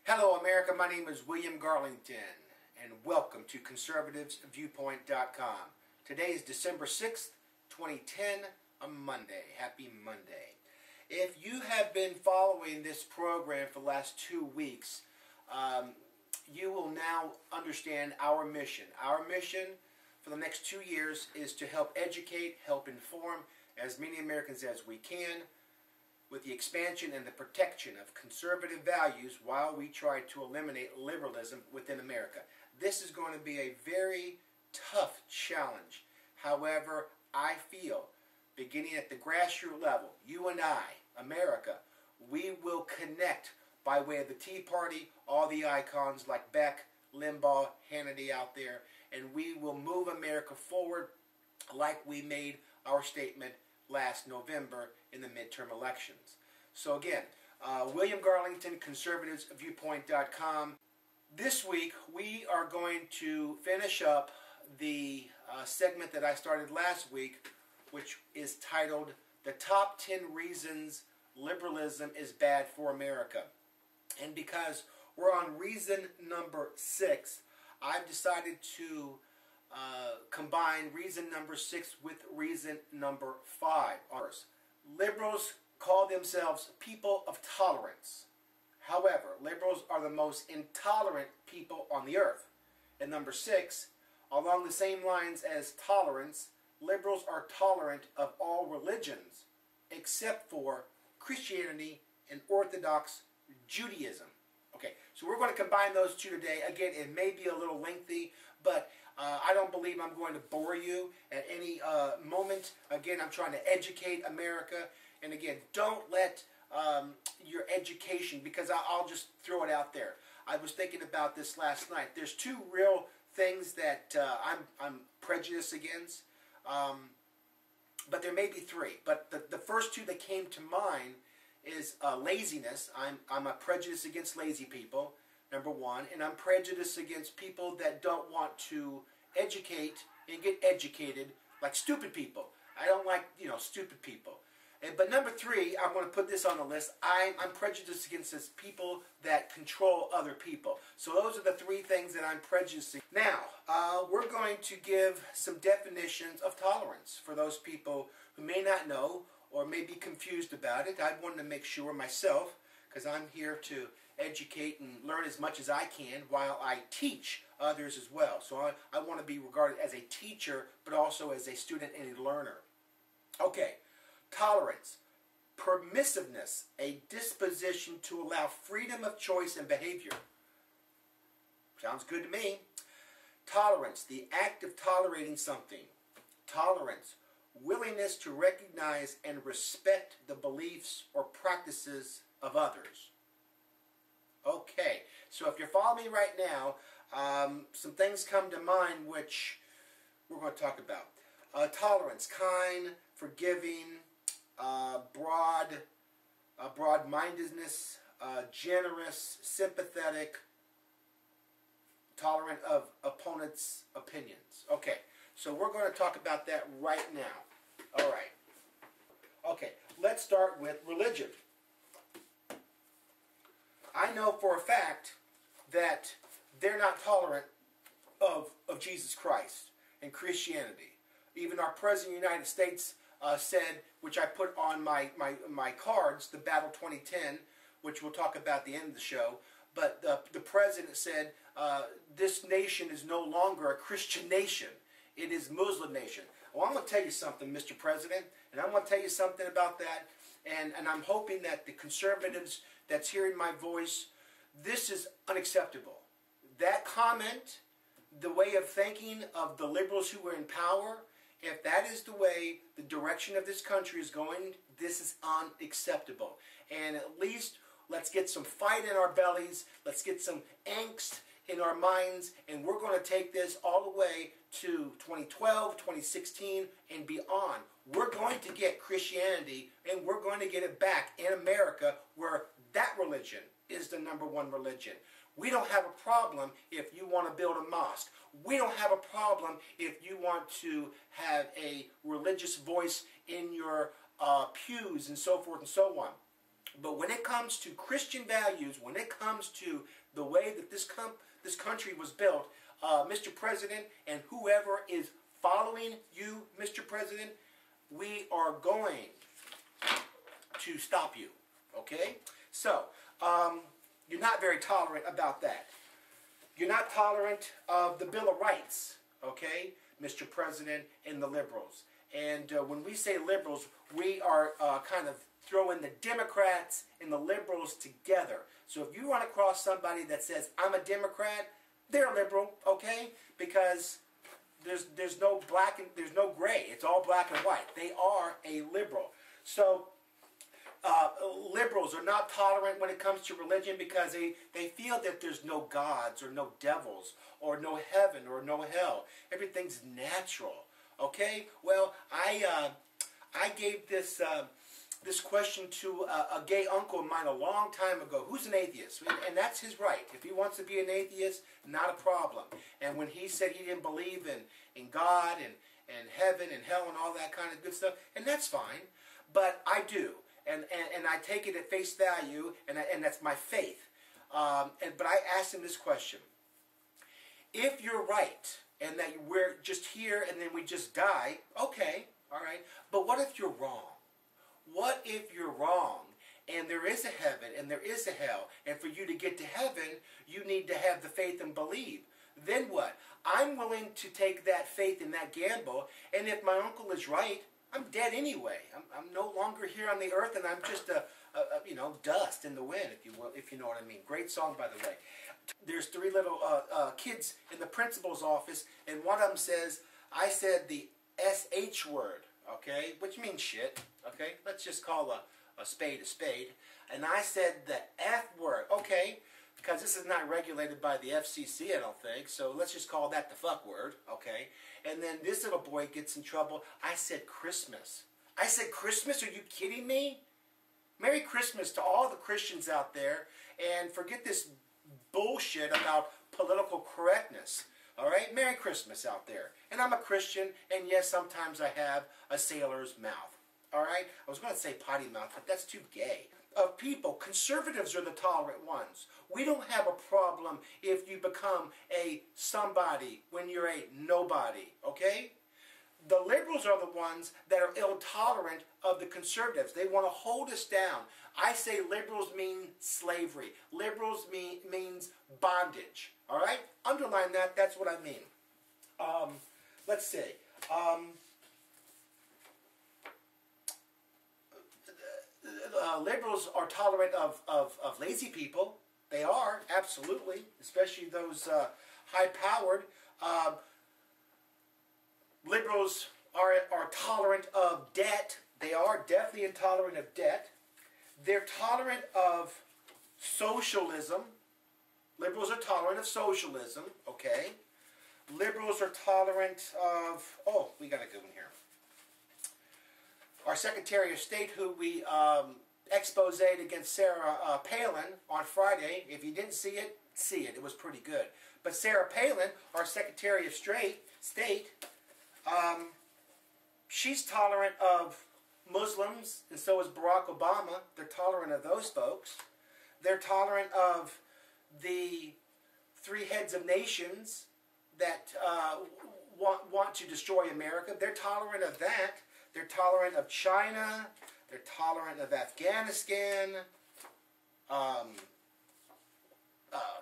Hello America, my name is William Garlington and welcome to conservativesviewpoint.com. Today is December 6th, 2010, a Monday. Happy Monday. If you have been following this program for the last 2 weeks, you will now understand our mission. Our mission for the next 2 years is to help educate, help inform as many Americans as we can with the expansion and the protection of conservative values while we try to eliminate liberalism within America. This is going to be a very tough challenge. However, I feel, beginning at the grassroots level, you and I, America, we will connect by way of the Tea Party, all the icons like Beck, Limbaugh, Hannity out there, and we will move America forward like we made our statement last November in the midterm elections. So again, William Garlington, conservativesviewpoint.com. This week we are going to finish up the segment that I started last week, which is titled The Top 10 Reasons Liberalism is Bad for America. And because we're on reason number 6, I've decided to combine reason number 6 with reason number 5. Liberals call themselves people of tolerance. However, liberals are the most intolerant people on the earth. And number 6, along the same lines as tolerance, liberals are tolerant of all religions except for Christianity and Orthodox Judaism. Okay, so we're going to combine those two today. Again, it may be a little lengthy, but I don't believe I'm going to bore you at any moment. Again, I'm trying to educate America. And again, don't let your education, because I'll just throw it out there. I was thinking about this last night. There's 2 real things that I'm prejudiced against, but there may be 3. But the first 2 that came to mind is laziness. I'm a prejudice against lazy people, number 1, and I'm prejudiced against people that don't want to educate and get educated, like stupid people. I don't like, stupid people. But number 3, I'm going to put this on the list. I'm prejudiced against this people that control other people. So those are the 3 things that I'm prejudiced against. Now, we're going to give some definitions of tolerance for those people who may not know or may be confused about it. I wanted to make sure myself, because I'm here to educate and learn as much as I can while I teach others as well. So I want to be regarded as a teacher, but also as a student and a learner. Okay, tolerance. Permissiveness, a disposition to allow freedom of choice and behavior. Sounds good to me. Tolerance, the act of tolerating something. Tolerance, willingness to recognize and respect the beliefs or practices of others. Okay, so if you're following me right now, some things come to mind which we're going to talk about. Tolerance, kind, forgiving, broad-mindedness, generous, sympathetic, tolerant of opponents' opinions. Okay, so we're going to talk about that right now. All right. Okay, let's start with religion. I know for a fact that they're not tolerant of Jesus Christ and Christianity. Even our President of the United States said, which I put on my cards, the Battle 2010, which we'll talk about at the end of the show, but the President said, this nation is no longer a Christian nation. It is Muslim nation. Well, I'm going to tell you something, Mr. President, and I'm going to tell you something about that, and I'm hoping that the conservatives that's hearing my voice, this is unacceptable. That comment, the way of thinking of the liberals who were in power, if that is the way the direction of this country is going, this is unacceptable. And at least let's get some fight in our bellies, let's get some angst in our minds, and we're going to take this all the way to 2012, 2016, and beyond. We're going to get Christianity, and we're going to get it back in America where that religion is the #1 religion. We don't have a problem if you want to build a mosque. We don't have a problem if you want to have a religious voice in your pews and so forth and so on. But when it comes to Christian values, when it comes to the way that this country was built, Mr. President, and whoever is following you, Mr. President, we are going to stop you. Okay? So, you're not very tolerant about that. You're not tolerant of the Bill of Rights, okay, Mr. President, and the liberals. And when we say liberals, we are kind of throwing the Democrats and the liberals together. So if you run across somebody that says, I'm a Democrat, they're a liberal, okay? Because there's no black and there's no gray. It's all black and white. They are a liberal. So liberals are not tolerant when it comes to religion because they feel that there's no gods or no devils or no heaven or no hell. Everything's natural. Okay? Well, I gave this this question to a gay uncle of mine a long time ago who's an atheist, and that's his right. If he wants to be an atheist, not a problem. And when he said he didn't believe in God and heaven and hell and all that kind of good stuff, and that's fine, but I do. And I take it at face value, and that's my faith. But I asked him this question. If you're right, and that we're just here and then we just die, okay, all right. But what if you're wrong? What if you're wrong, and there is a heaven and there is a hell, and for you to get to heaven, you need to have the faith and believe? Then what? I'm willing to take that faith and that gamble, and if my uncle is right, I'm dead anyway. I'm no longer here on the earth, and I'm just a dust in the wind, if you will, if you know what I mean. Great song, by the way. There's three little kids in the principal's office, and one of them says, I said the SH word, okay? Which means shit, okay? Let's just call a spade a spade. And I said the F word, okay? Because this is not regulated by the FCC, I don't think, so let's just call that the fuck word, okay? And then this little boy gets in trouble. I said Christmas. I said Christmas? Are you kidding me? Merry Christmas to all the Christians out there, and forget this bullshit about political correctness, all right? Merry Christmas out there. And I'm a Christian, and yes, sometimes I have a sailor's mouth, all right? I was going to say potty mouth, but that's too gay. Of people, conservatives are the tolerant ones. We don't have a problem if you become a somebody when you're a nobody, okay? The liberals are the ones that are intolerant of the conservatives. They want to hold us down. I say liberals mean slavery. Liberals means bondage, all right? Underline that, that's what I mean. Let's see. Liberals are tolerant of lazy people. They are, absolutely, especially those high-powered. Liberals are tolerant of debt. They are definitely intolerant of debt. They're tolerant of socialism. Liberals are tolerant of socialism, okay? Liberals are tolerant of, oh, we got a good one here. Our Secretary of State, who we exposed against Sarah Palin on Friday. If you didn't see it, see it. It was pretty good. But Sarah Palin, our Secretary of State, she's tolerant of Muslims, and so is Barack Obama. They're tolerant of those folks. They're tolerant of the three heads of nations that want to destroy America. They're tolerant of that. They're tolerant of China. They're tolerant of Afghanistan,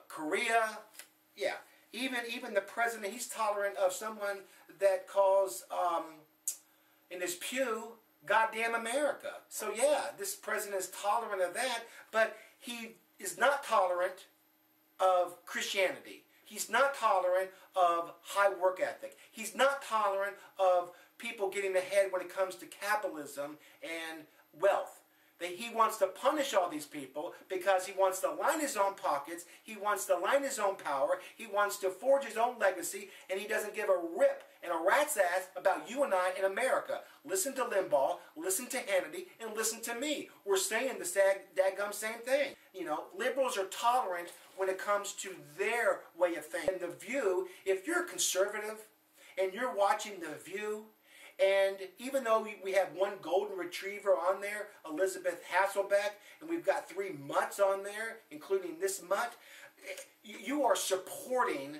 Korea. Yeah, even the president, he's tolerant of someone that calls in his pew, "Goddamn America." So yeah, this president is tolerant of that, but he is not tolerant of Christianity. He's not tolerant of high work ethic. He's not tolerant of people getting ahead when it comes to capitalism and wealth. He wants to punish all these people because he wants to line his own pockets, he wants to line his own power, he wants to forge his own legacy, and he doesn't give a rip and a rat's ass about you and I in America. Listen to Limbaugh, listen to Hannity, and listen to me. We're saying the dadgum same thing. You know, liberals are tolerant when it comes to their way of thinking. And The View, if you're a conservative and you're watching The View, And even though we have one golden retriever on there, Elizabeth Hasselbeck, and we've got 3 mutts on there, including this mutt, you are supporting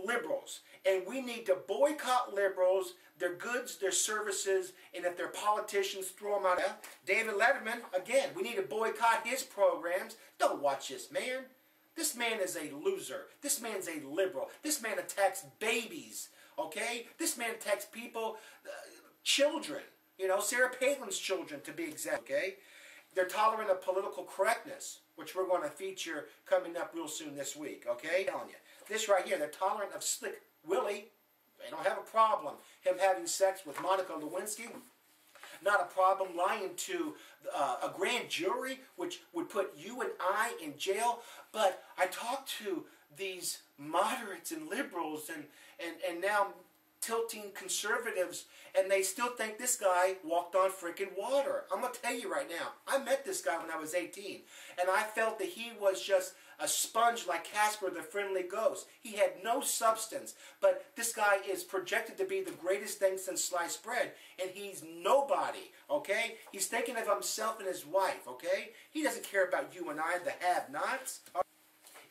liberals. And we need to boycott liberals, their goods, their services, and if they're politicians, throw them out. David Letterman, again, we need to boycott his programs. Don't watch this man. This man is a loser. This man's a liberal. This man attacks babies, okay? This man attacks people, children, you know, Sarah Palin's children to be exact, okay? They're tolerant of political correctness, which we're going to feature coming up real soon this week, okay? I'm telling you. This right here, they're tolerant of Slick Willie. They don't have a problem. Him having sex with Monica Lewinsky. Not a problem lying to a grand jury, which would put you and I in jail. But I talked to these moderates and liberals and now tilting conservatives, and they still think this guy walked on freaking water. I'm going to tell you right now, I met this guy when I was 18, and I felt that he was just a sponge like Casper the Friendly Ghost. He had no substance, but this guy is projected to be the greatest thing since sliced bread, and he's nobody, okay? He's thinking of himself and his wife, okay? He doesn't care about you and I, the have-nots.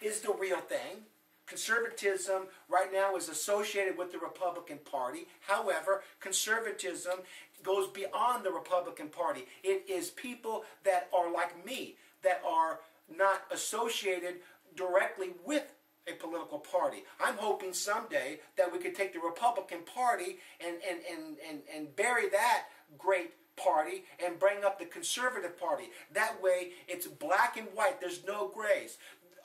Is the real thing. Conservatism right now is associated with the Republican Party. However, conservatism goes beyond the Republican Party. It is people that are like me, that are not associated directly with a political party. I'm hoping someday that we could take the Republican Party and bury that great party and bring up the Conservative Party. That way it's black and white. There's no grays.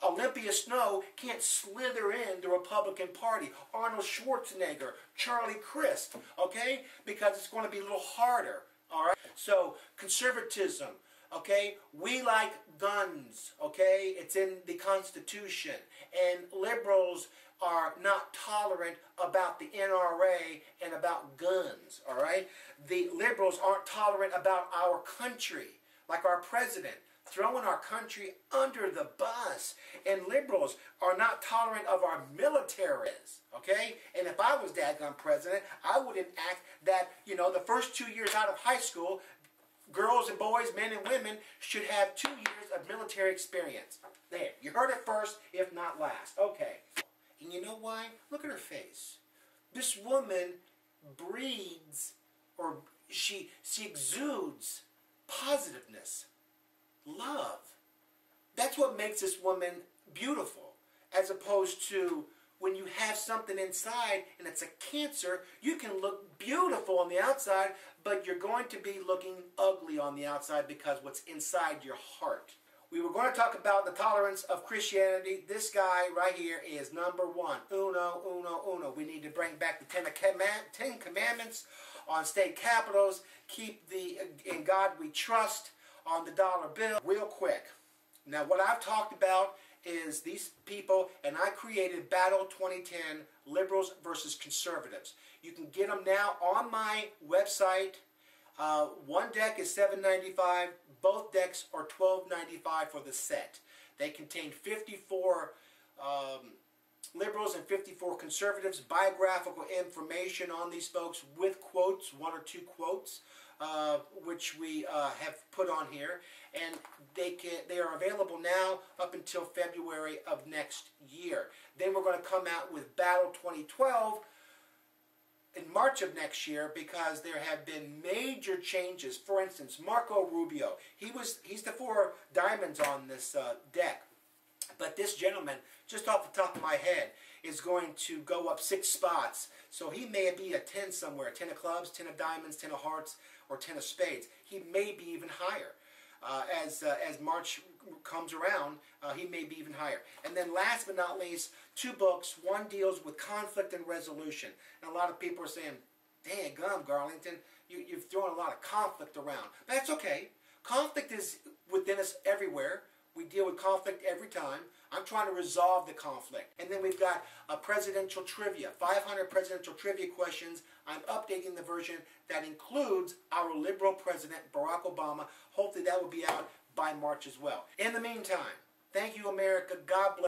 Olympia Snow can't slither in the Republican Party. Arnold Schwarzenegger, Charlie Crist, okay? Because it's going to be a little harder, all right? So, conservatism, okay? We like guns, okay? It's in the Constitution. And liberals are not tolerant about the NRA and about guns, all right? The liberals aren't tolerant about our country, like our president, throwing our country under the bus. And liberals are not tolerant of our military, okay? And if I was dadgum president, I would enact that, you know, the first 2 years out of high school, girls and boys, men and women, should have 2 years of military experience. There, you heard it first, if not last. Okay. And you know why? Look at her face. This woman breathes, or she exudes positiveness. Love. That's what makes this woman beautiful, as opposed to when you have something inside and it's a cancer, you can look beautiful on the outside, but you're going to be looking ugly on the outside because what's inside your heart. We were going to talk about the tolerance of Christianity. This guy right here is number one. Uno, uno, uno. We need to bring back the Ten Commandments on state capitals. Keep the In God We Trust on the dollar bill. Real quick. Now what I've talked about is these people, and I created Battle 2010, Liberals versus Conservatives. You can get them now on my website. One deck is $7.95. Both decks are $12.95 for the set. They contain 54 liberals and 54 conservatives, biographical information on these folks with quotes, 1 or 2 quotes, which we have put on here, and they are available now up until February of next year. Then we're going to come out with Battle 2012 in March of next year, because there have been major changes. For instance, Marco Rubio, he's the 4 diamonds on this deck, but this gentleman, just off the top of my head, is going to go up 6 spots. So he may be a 10 somewhere, 10 of clubs, 10 of diamonds, 10 of hearts, or 10 of spades. He may be even higher. As March comes around, he may be even higher. And then last but not least, 2 books. One deals with conflict and resolution. And a lot of people are saying, dang gum, Garlington, you've thrown a lot of conflict around. But that's okay. Conflict is within us everywhere. We deal with conflict every time. I'm trying to resolve the conflict. And then we've got a presidential trivia, 500 presidential trivia questions. I'm updating the version that includes our liberal president, Barack Obama. Hopefully that will be out by March as well. In the meantime, thank you, America. God bless.